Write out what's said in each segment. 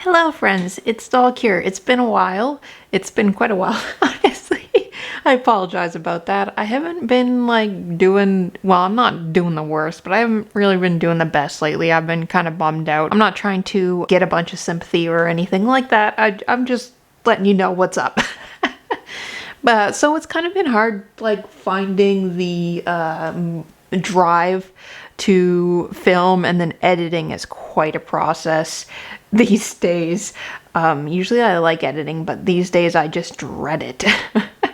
Hello friends, it's Doll here. It's been a while. It's been quite a while, honestly. I apologize about that. I haven't been I'm not doing the worst, but I haven't really been doing the best lately. I've been kind of bummed out. I'm not trying to get a bunch of sympathy or anything like that. I'm just letting you know what's up. But so it's kind of been hard finding the drive to film, and then editing is quite a process these days. Usually I like editing, but these days I just dread it.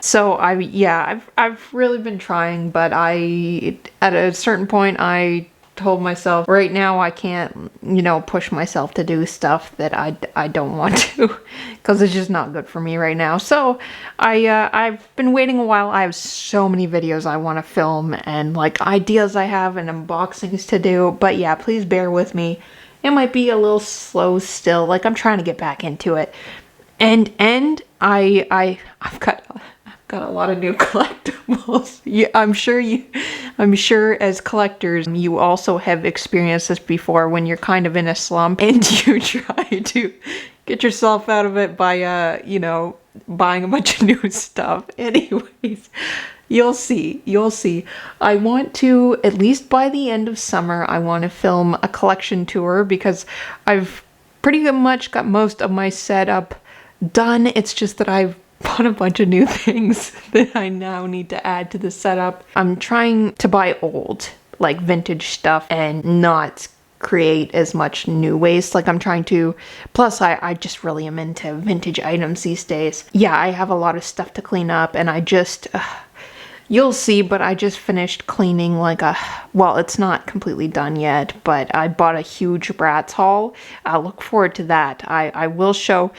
So I've really been trying, but at a certain point I told myself right now I can't, push myself to do stuff that I don't want to, because it's just not good for me right now. So I've been waiting a while. I have so many videos I want to film, and ideas I have, and unboxings to do, but yeah, please bear with me. It might be a little slow still. I'm trying to get back into it, and I've got a lot of new collectibles. Yeah, I'm sure as collectors, you also have experienced this before when you're kind of in a slump and you try to get yourself out of it by, buying a bunch of new stuff. Anyways, you'll see. I want to, at least by the end of summer, I want to film a collection tour, because I've pretty much got most of my setup done. It's just that I've bought a bunch of new things that I now need to add to the setup. I'm trying to buy old, vintage stuff, and not create as much new waste. I'm trying to, plus I just really am into vintage items these days. Yeah, I have a lot of stuff to clean up, and I just, you'll see, but I just finished cleaning well, it's not completely done yet, but I bought a huge Bratz haul. I'll look forward to that. I will show,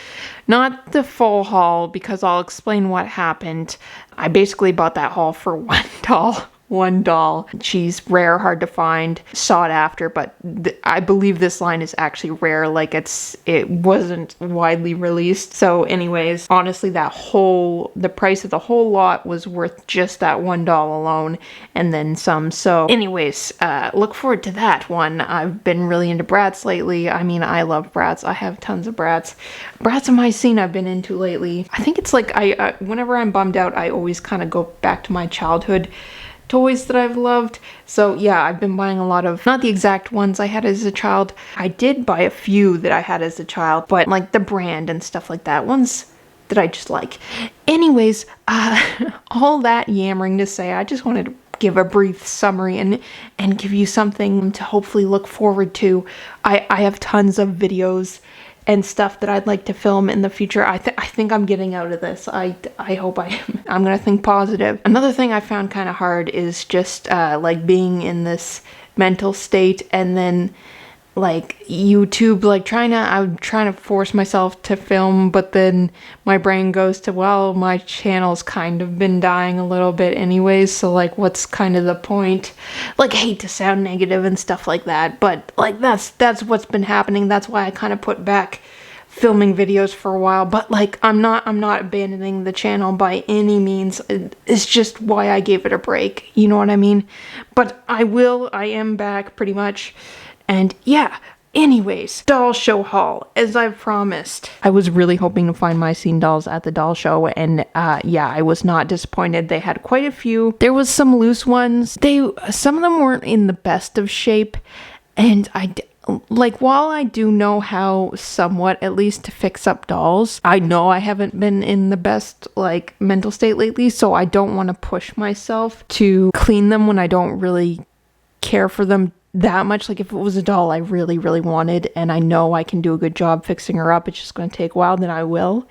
not the full haul, because I'll explain what happened. I basically bought that haul for one doll. She's rare, hard to find, sought after, but I believe this line is actually rare. It wasn't widely released. So anyways, honestly, the price of the whole lot was worth just that one doll alone, and then some. So anyways, look forward to that one. I've been really into Bratz lately. I mean, I love Bratz. I have tons of Bratz. Bratz and MyScene I've been into lately. I think it's whenever I'm bummed out, I always kind of go back to my childhood toys that I've loved. So yeah, I've been buying a lot of, not the exact ones I had as a child. I did buy a few that I had as a child, but the brand and stuff like that, ones that I just like. Anyways, all that yammering to say, I just wanted to give a brief summary and give you something to hopefully look forward to. I have tons of videos and stuff that I'd like to film in the future. I think I'm getting out of this. I hope I am. I'm gonna think positive. Another thing I found kind of hard is just being in this mental state, and then YouTube, I'm trying to force myself to film, but then my brain goes to, well, my channel's kind of been dying a little bit anyways, so what's kind of the point? I hate to sound negative and stuff like that, but that's what's been happening. That's why I kind of put back filming videos for a while, but I'm not abandoning the channel by any means. It's just why I gave it a break, you know what I mean? But I am back pretty much. And yeah, anyways, doll show haul, as I've promised. I was really hoping to find MyScene dolls at the doll show, and yeah, I was not disappointed. They had quite a few. There was some loose ones. Some of them weren't in the best of shape, and while I do know how somewhat, at least, to fix up dolls, I know I haven't been in the best mental state lately, so I don't want to push myself to clean them when I don't really care for them that much. If it was a doll I really, really wanted, and I know I can do a good job fixing her up, it's just going to take a while, then I will.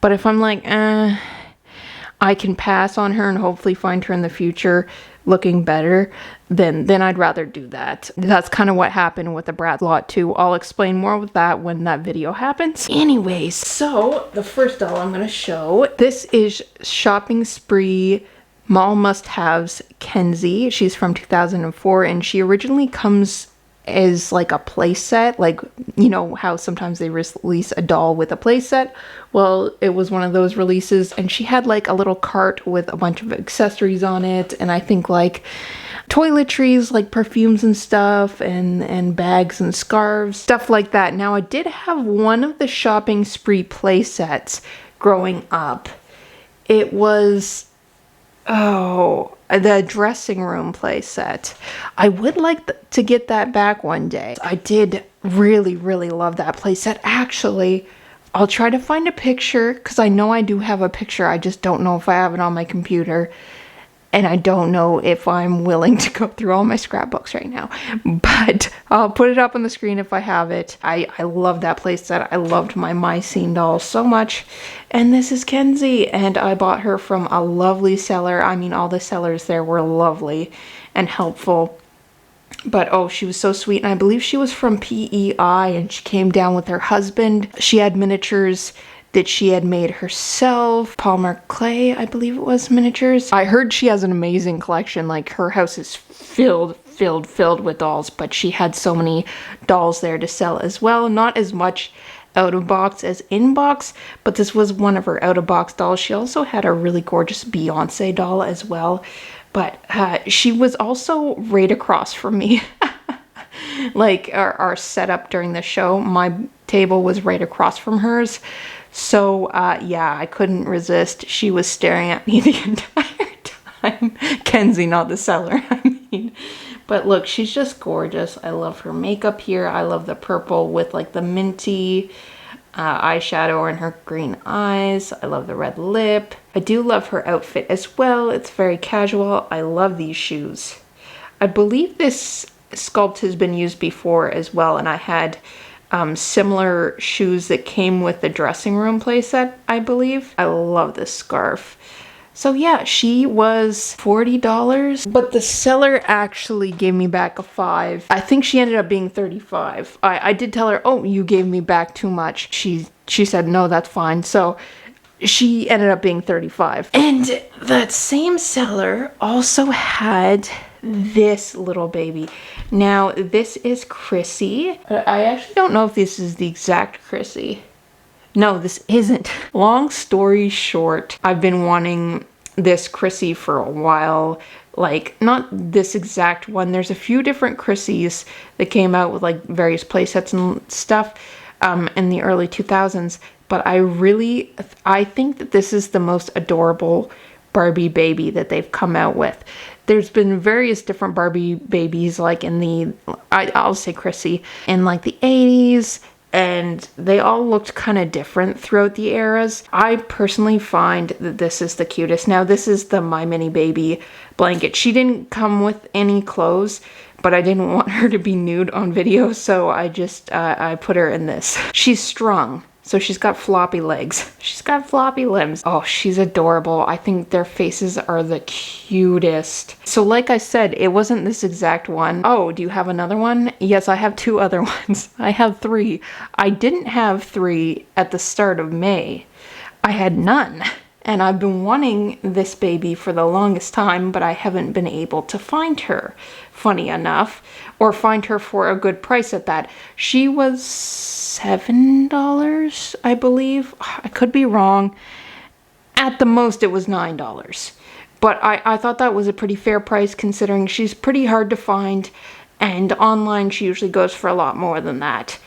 But if I'm I can pass on her and hopefully find her in the future looking better, then I'd rather do that. That's kind of what happened with the Bratz lot too. I'll explain more with that when that video happens. Anyways, so the first doll I'm going to show, this is Shopping Spree Mall Must-Haves Kenzie. She's from 2004, and she originally comes as a play set, how sometimes they release a doll with a play set. Well, it was one of those releases, and she had a little cart with a bunch of accessories on it, and I think toiletries, like perfumes and stuff, and bags and scarves, stuff like that. Now, I did have one of the shopping spree play sets growing up. It was, the dressing room play set. I would like to get that back one day. I did really, really love that play set. Actually, I'll try to find a picture, because I know I do have a picture. I just don't know if I have it on my computer. And I don't know if I'm willing to go through all my scrapbooks right now. But I'll put it up on the screen if I have it. I love that playset. I loved my MyScene doll so much. And this is Kenzie. And I bought her from a lovely seller. I mean, all the sellers there were lovely and helpful. But oh, she was so sweet. And I believe she was from PEI. And she came down with her husband. She had miniatures that she had made herself. Polymer clay, I believe it was, miniatures. I heard she has an amazing collection. Like, her house is filled with dolls, but she had so many dolls there to sell as well. Not as much out of box as in box, but this was one of her out of box dolls. She also had a really gorgeous Beyonce doll as well, but she was also right across from me. Like, our setup during the show, my table was right across from hers. So, yeah, I couldn't resist. She was staring at me the entire time. Kenzie, not the seller, I mean. But look, she's just gorgeous. I love her makeup here. I love the purple with, like, the minty eyeshadow and her green eyes. I love the red lip. I do love her outfit as well. It's very casual. I love these shoes. I believe this sculpt has been used before as well, and I had similar shoes that came with the dressing room playset, I believe. I love this scarf. So yeah, she was $40, but the seller actually gave me back a $5. I think she ended up being $35. I did tell her, oh, you gave me back too much. She said, no, that's fine. So she ended up being $35. And that same seller also had this little baby. Now, this is Krissy. I actually don't know if this is the exact Krissy. No, this isn't. Long story short, I've been wanting this Krissy for a while. Like, not this exact one. There's a few different Krissys that came out with, like, various playsets and stuff in the early 2000s. But I think that this is the most adorable Barbie baby that they've come out with. There's been various different Barbie babies, like I'll say Krissy, in like the 80s, and they all looked kind of different throughout the eras. I personally find that this is the cutest. Now, this is the My Mini Baby blanket. She didn't come with any clothes, but I didn't want her to be nude on video, so I just, I put her in this. She's strung. So she's got floppy legs. She's got floppy limbs. Oh, she's adorable. I think their faces are the cutest. So like I said, it wasn't this exact one. Oh, do you have another one? Yes, I have 2 other ones. I have 3. I didn't have 3 at the start of May. I had none. And I've been wanting this baby for the longest time, but I haven't been able to find her, funny enough, or find her for a good price at that. She was $7, I believe. I could be wrong. At the most, it was $9. But I thought that was a pretty fair price, considering she's pretty hard to find, and online she usually goes for a lot more than that.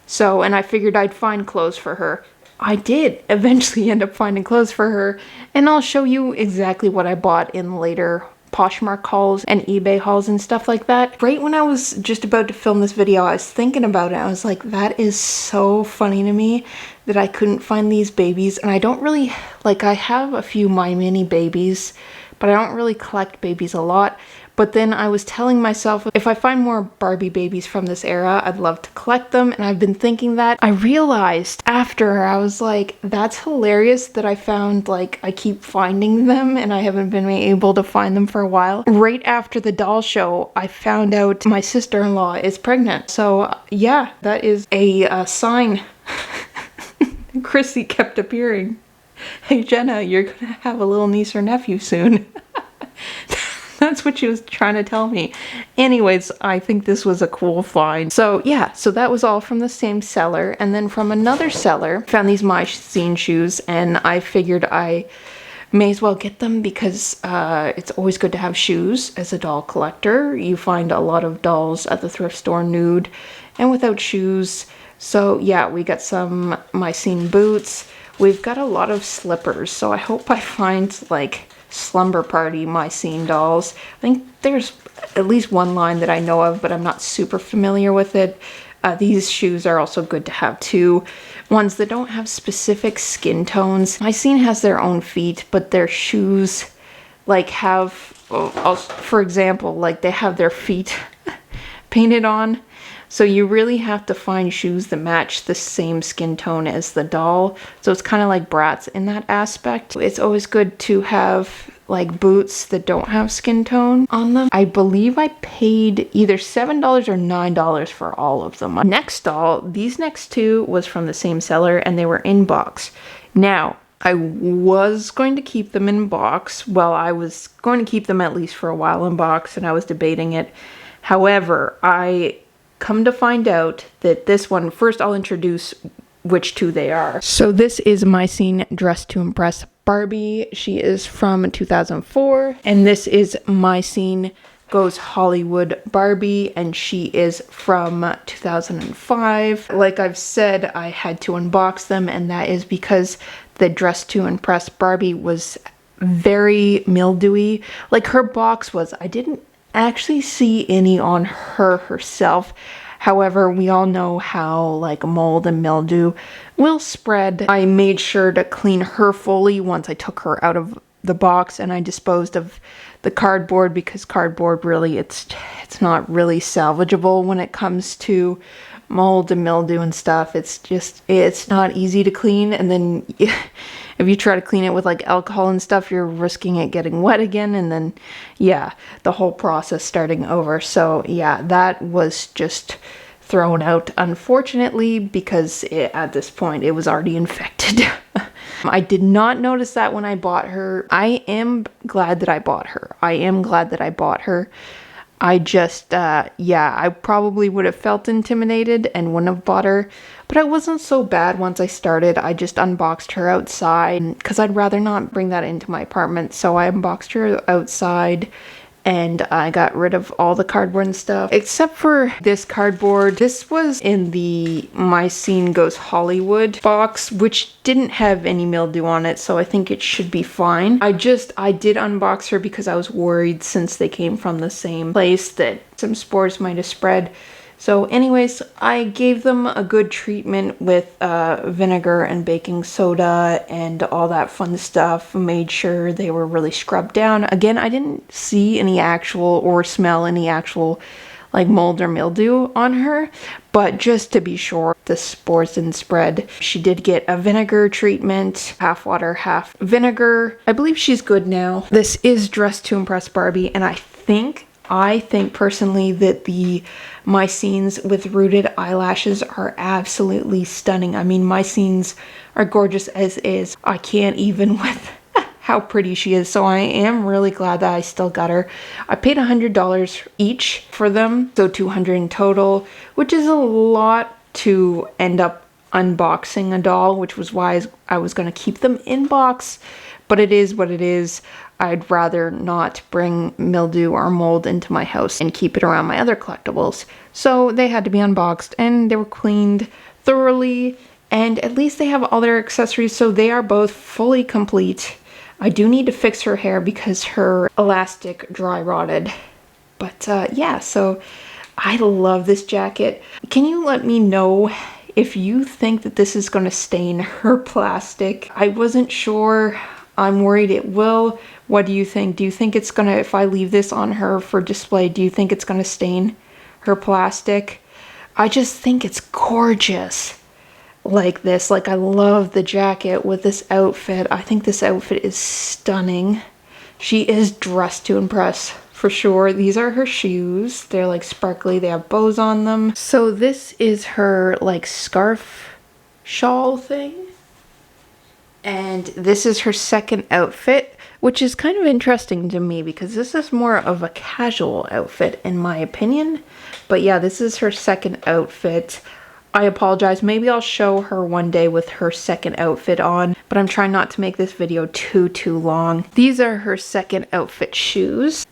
So, and I figured I'd find clothes for her. I did eventually end up finding clothes for her, and I'll show you exactly what I bought in later Poshmark hauls and eBay hauls and stuff like that. Right when I was just about to film this video, I was thinking about it. I was like, that is so funny to me that I couldn't find these babies. And I don't really, like, I have a few My Mini babies, but I don't really collect babies a lot. But then I was telling myself, if I find more Barbie babies from this era, I'd love to collect them. And I've been thinking that. I realized after, I was like, that's hilarious that I found, like, I keep finding them and I haven't been able to find them for a while. Right after the doll show, I found out my sister-in-law is pregnant. So yeah, that is a sign. Krissy kept appearing. Hey Jenna, you're gonna have a little niece or nephew soon. That's what she was trying to tell me. Anyways, I think this was a cool find. So yeah, so that was all from the same seller. And then from another seller, found these MyScene shoes, and I figured I may as well get them because it's always good to have shoes as a doll collector. You find a lot of dolls at the thrift store nude and without shoes. So yeah, we got some MyScene boots. We've got a lot of slippers. So I hope I find like slumber party MyScene dolls. I think there's at least one line that I know of, but I'm not super familiar with it. These shoes are also good to have too. Ones that don't have specific skin tones. MyScene has their own feet, but their shoes like have, for example, like they have their feet painted on. So you really have to find shoes that match the same skin tone as the doll. So it's kind of like Bratz in that aspect. It's always good to have like boots that don't have skin tone on them. I believe I paid either $7 or $9 for all of them. Next doll, these next two was from the same seller and they were in box. Now, I was going to keep them in box. Well, I was going to keep them at least for a while in box and I was debating it. However, I come to find out that this one, first I'll introduce which two they are. So this is MyScene Dress to Impress Barbie. She is from 2004. And this is MyScene Goes Hollywood Barbie, and she is from 2005. Like I've said, I had to unbox them, and that is because the Dress to Impress Barbie was very mildewy. Like her box was, I didn't actually see any on her herself. However, we all know how like mold and mildew will spread. I made sure to clean her fully once I took her out of the box, and I disposed of the cardboard because cardboard really it's not really salvageable when it comes to mold and mildew and stuff. It's not easy to clean, and then if you try to clean it with like alcohol and stuff, you're risking it getting wet again, and then yeah, the whole process starting over. So yeah, that was just thrown out, unfortunately, because at this point it was already infected. I did not notice that when I bought her. I am glad that I bought her. I just, yeah, I probably would have felt intimidated and wouldn't have bought her, but it wasn't so bad once I started. I just unboxed her outside because I'd rather not bring that into my apartment. So I unboxed her outside and I got rid of all the cardboard and stuff, except for this cardboard. This was in the MyScene Goes Hollywood box, which didn't have any mildew on it, so I think it should be fine. I did unbox her because I was worried, since they came from the same place, that some spores might have spread. So anyways, I gave them a good treatment with vinegar and baking soda and all that fun stuff. Made sure they were really scrubbed down. Again, I didn't see any actual or smell any actual like mold or mildew on her, but just to be sure the spores didn't spread. She did get a vinegar treatment, half water, half vinegar. I believe she's good now. This is Dress to Impress Barbie, and I think personally that the MyScenes with rooted eyelashes are absolutely stunning. I mean, MyScenes are gorgeous as is. I can't even with how pretty she is. So I am really glad that I still got her. I paid $100 each for them, so $200 in total, which is a lot to end up unboxing a doll, which was why I was going to keep them in box, but it is what it is. I'd rather not bring mildew or mold into my house and keep it around my other collectibles. So they had to be unboxed and they were cleaned thoroughly, and at least they have all their accessories, so they are both fully complete. I do need to fix her hair because her elastic dry rotted. But yeah, so I love this jacket. Can you let me know if you think that this is going to stain her plastic? I wasn't sure. I'm worried it will. What do you think? Do you think it's gonna, if I leave this on her for display, do you think it's gonna stain her plastic? I just think it's gorgeous like this. Like, I love the jacket with this outfit. I think this outfit is stunning. She is dressed to impress for sure. These are her shoes. They're like sparkly. They have bows on them. So this is her like scarf shawl thing. And this is her second outfit, which is kind of interesting to me because this is more of a casual outfit in my opinion. But yeah, this is her second outfit. I apologize. Maybe I'll show her one day with her second outfit on, but I'm trying not to make this video too long. These are her second outfit shoes.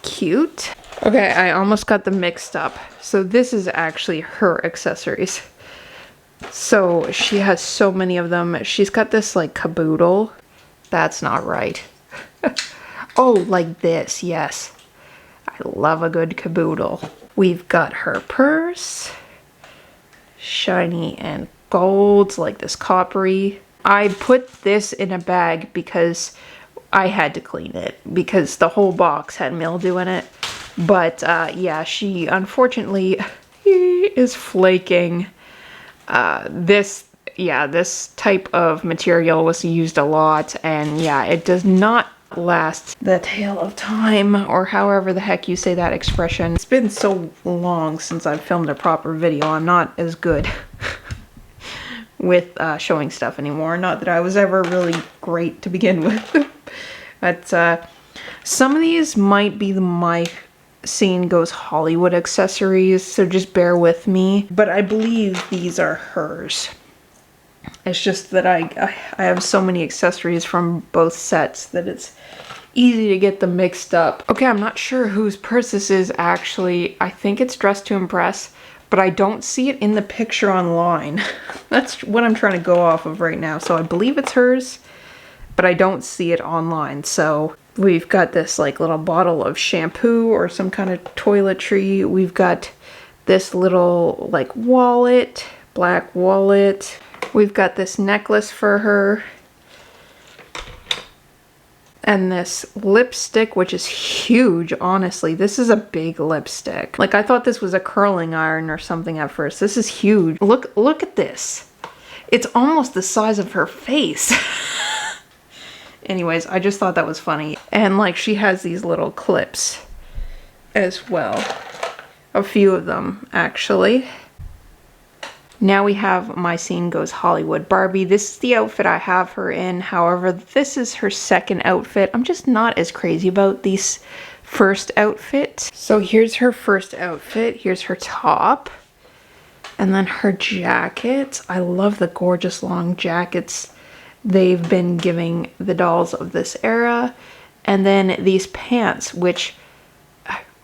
Cute. Okay, I almost got them mixed up. So this is actually her accessories. So she has so many of them. She's got this like caboodle. That's not right. Oh, like this, yes. I love a good caboodle. We've got her purse. Shiny and gold, like this coppery. I put this in a bag because I had to clean it because the whole box had mildew in it. But yeah, she unfortunately is flaking. This type of material was used a lot, and yeah, it does not last the tail of time, or however the heck you say that expression. It's been so long since I've filmed a proper video. I'm not as good with showing stuff anymore. Not that I was ever really great to begin with. But some of these might be the MyScene Goes Hollywood accessories, so just bear with me. But I believe these are hers. It's just that I have so many accessories from both sets that it's easy to get them mixed up. Okay, I'm not sure whose purse this is actually. I think it's Dress to Impress, but I don't see it in the picture online. That's what I'm trying to go off of right now. So I believe it's hers, but I don't see it online. So we've got this like little bottle of shampoo or some kind of toiletry. We've got this little like wallet, black wallet. We've got this necklace for her. And this lipstick, which is huge, honestly. This is a big lipstick. Like, I thought this was a curling iron or something at first. This is huge. Look at this. It's almost the size of her face. Anyways, I just thought that was funny. And like, she has these little clips as well. A few of them, actually. Now we have MyScene Goes Hollywood Barbie. This is the outfit I have her in. However, this is her second outfit. I'm just not as crazy about these first outfit. So here's her first outfit. Here's her top. And then her jacket. I love the gorgeous long jackets they've been giving the dolls of this era. And then these pants, which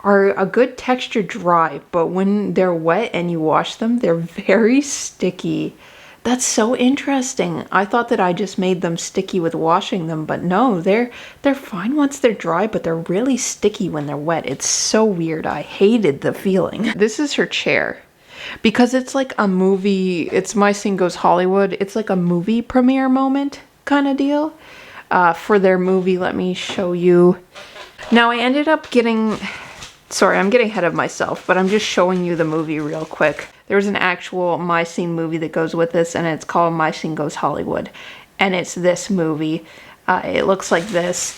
are a good texture dry, but when they're wet and you wash them, they're very sticky. That's so interesting. I thought that I just made them sticky with washing them, but no, they're fine once they're dry, but they're really sticky when they're wet. It's so weird. I hated the feeling. This is her chair. Because it's like a movie, it's MyScene Goes Hollywood. It's like a movie premiere moment kind of deal. For their movie, let me show you. Now I ended up getting... Sorry, I'm getting ahead of myself, but I'm just showing you the movie real quick. There's an actual MyScene movie that goes with this, and it's called MyScene Goes Hollywood. And it's this movie. It looks like this.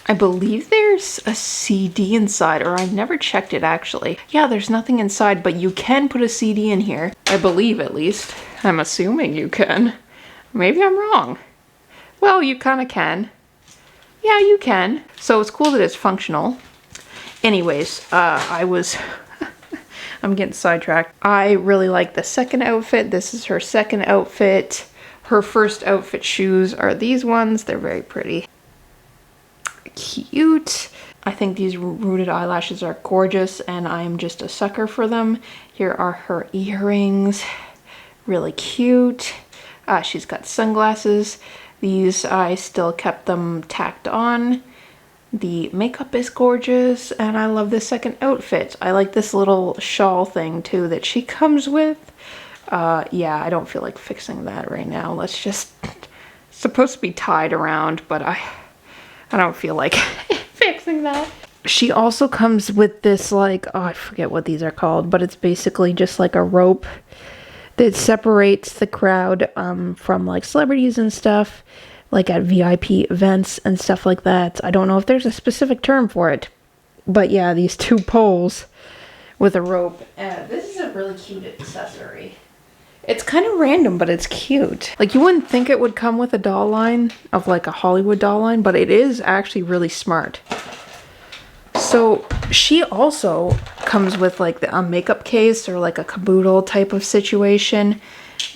I believe there's a CD inside, or I've never checked it actually. Yeah, there's nothing inside, but you can put a CD in here. I believe, at least. I'm assuming you can. Maybe I'm wrong. Well, you kind of can. Yeah, you can. So it's cool that it's functional. Anyways, I'm getting sidetracked. I really like the second outfit. This is her second outfit. Her first outfit shoes are these ones. They're very pretty. Cute. I think these rooted eyelashes are gorgeous, and I'm just a sucker for them. Here are her earrings. Really cute. She's got sunglasses. These, I still kept them tacked on. The makeup is gorgeous, and I love this second outfit. I like this little shawl thing too that she comes with. Yeah, I don't feel like fixing that right now. Let's just... It's supposed to be tied around, but I don't feel like fixing that. She also comes with this like, oh, I forget what these are called, but it's basically just like a rope that separates the crowd from like celebrities and stuff. Like at VIP events and stuff like that. I don't know if there's a specific term for it. But yeah, these two poles with a rope. This is a really cute accessory. It's kind of random, but it's cute. Like, you wouldn't think it would come with a doll line of like a Hollywood doll line, but it is actually really smart. So She also comes with like a makeup case or like a caboodle type of situation,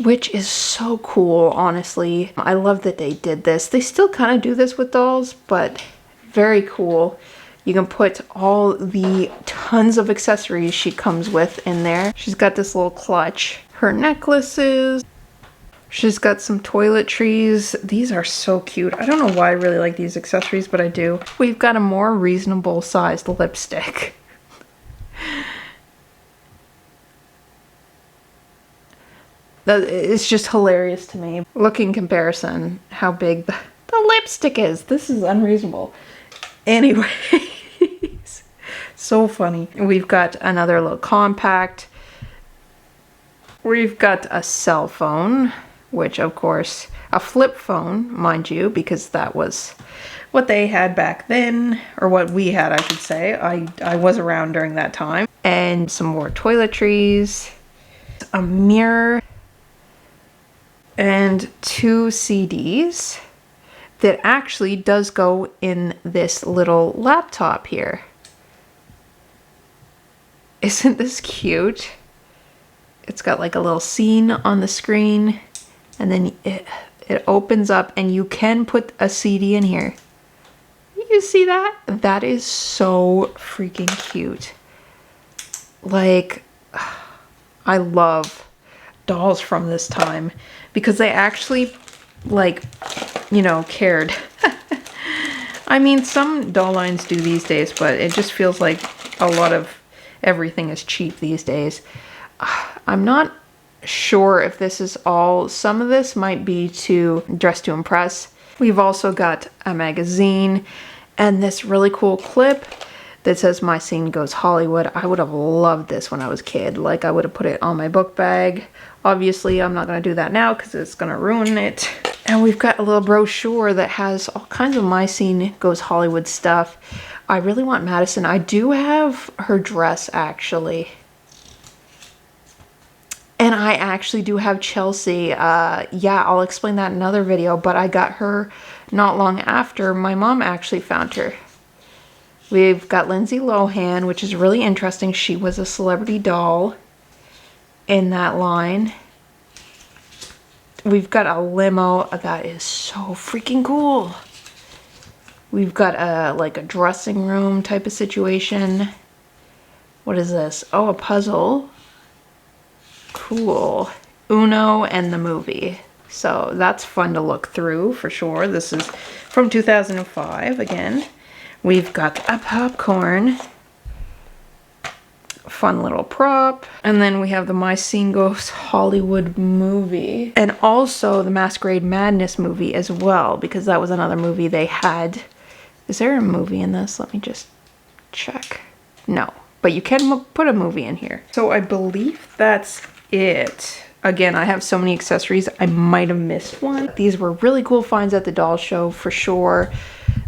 which is so cool, honestly. I love that they did this. They still kind of do this with dolls, but very cool. You can put all the tons of accessories she comes with in there. She's got this little clutch. Her necklaces. She's got some toiletries. These are so cute. I don't know why I really like these accessories, but I do. We've got a more reasonable sized lipstick. It's just hilarious to me. Look in comparison how big the lipstick is. This is unreasonable. Anyways, so funny. We've got another little compact. We've got a cell phone, which of course, a flip phone, mind you, because that was what they had back then, or what we had, I should say. I was around during that time. And some more toiletries, a mirror, and 2 CDs that actually does go in this little laptop here. Isn't this cute? It's got like a little scene on the screen, and then it opens up and you can put a CD in here. You see that? That is so freaking cute. Like, I love dolls from this time because they actually, like, you know, cared. I mean, some doll lines do these days, but it just feels like a lot of everything is cheap these days. I'm not sure if this is all. Some of this might be to dress to impress. We've also got a magazine and this really cool clip that says My Scene Goes Hollywood. I would have loved this when I was a kid. Like, I would have put it on my book bag. Obviously, I'm not going to do that now because it's going to ruin it. And we've got a little brochure that has all kinds of My Scene Goes Hollywood stuff. I really want Madison. I do have her dress, actually. And I actually do have Chelsea. Yeah, I'll explain that in another video, but I got her not long after my mom actually found her. We've got Lindsay Lohan, which is really interesting. She was a celebrity doll in that line. We've got a limo. That is so freaking cool. We've got a like a dressing room type of situation. What is this? Oh, a puzzle. Cool. Uno and the movie. So that's fun to look through for sure. This is from 2005 again. We've got a popcorn. Fun little prop. And then we have the My Scene Goes Hollywood movie. And also the Masquerade Madness movie as well, because that was another movie they had. Is there a movie in this? Let me just check. No, but you can put a movie in here. So I believe that's it. Again, I have so many accessories, I might have missed one. These were really cool finds at the doll show for sure.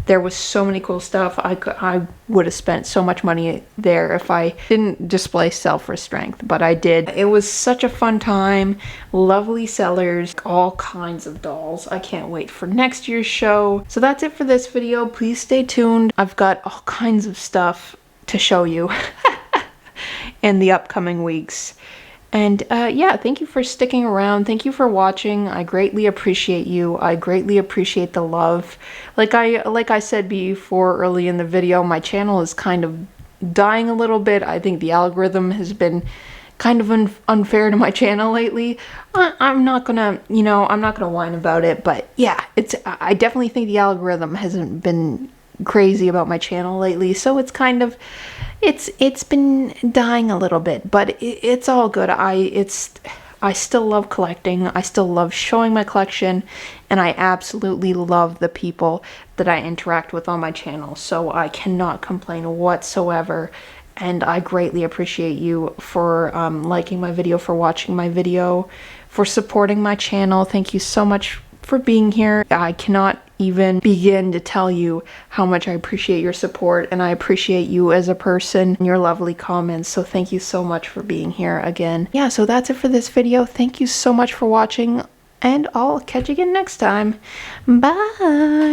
There was so many cool stuff. I would have spent so much money there if I didn't display self-restraint, but I did. It was such a fun time. Lovely sellers, all kinds of dolls. I can't wait for next year's show. So that's it for this video. Please stay tuned. I've got all kinds of stuff to show you in the upcoming weeks. And yeah, thank you for sticking around. Thank you for watching. I greatly appreciate you. I greatly appreciate the love. Like I said before early in the video, my channel is kind of dying a little bit. I think the algorithm has been kind of unfair to my channel lately. I'm not gonna, you know, I'm not gonna whine about it, but yeah, I definitely think the algorithm hasn't been crazy about my channel lately, so it's kind of it's been dying a little bit, but it's all good. I still love collecting. I still love showing my collection, and I absolutely love the people that I interact with on my channel, so I cannot complain whatsoever. And I greatly appreciate you for liking my video, for watching my video, for supporting my channel. Thank you so much for being here. I cannot even begin to tell you how much I appreciate your support, and I appreciate you as a person and your lovely comments. So thank you so much for being here again. Yeah, so that's it for this video. Thank you so much for watching, and I'll catch you again next time. Bye!